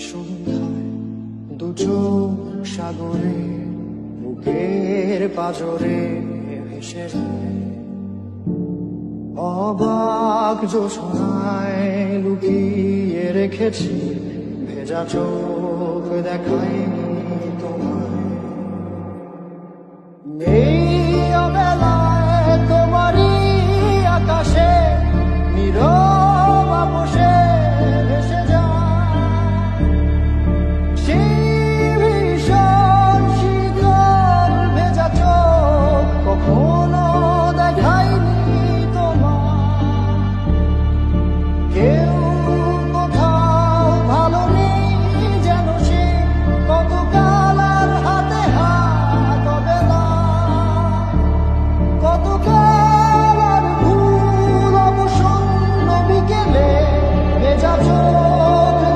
সন্ধ্যায় দু চোখ সাগরে বুকের পাজরে ভেসে যায়। অবাক জোছনায় লুকিয়ে রেখেছি ভেজা চোখ দেখায়নি তোমায়।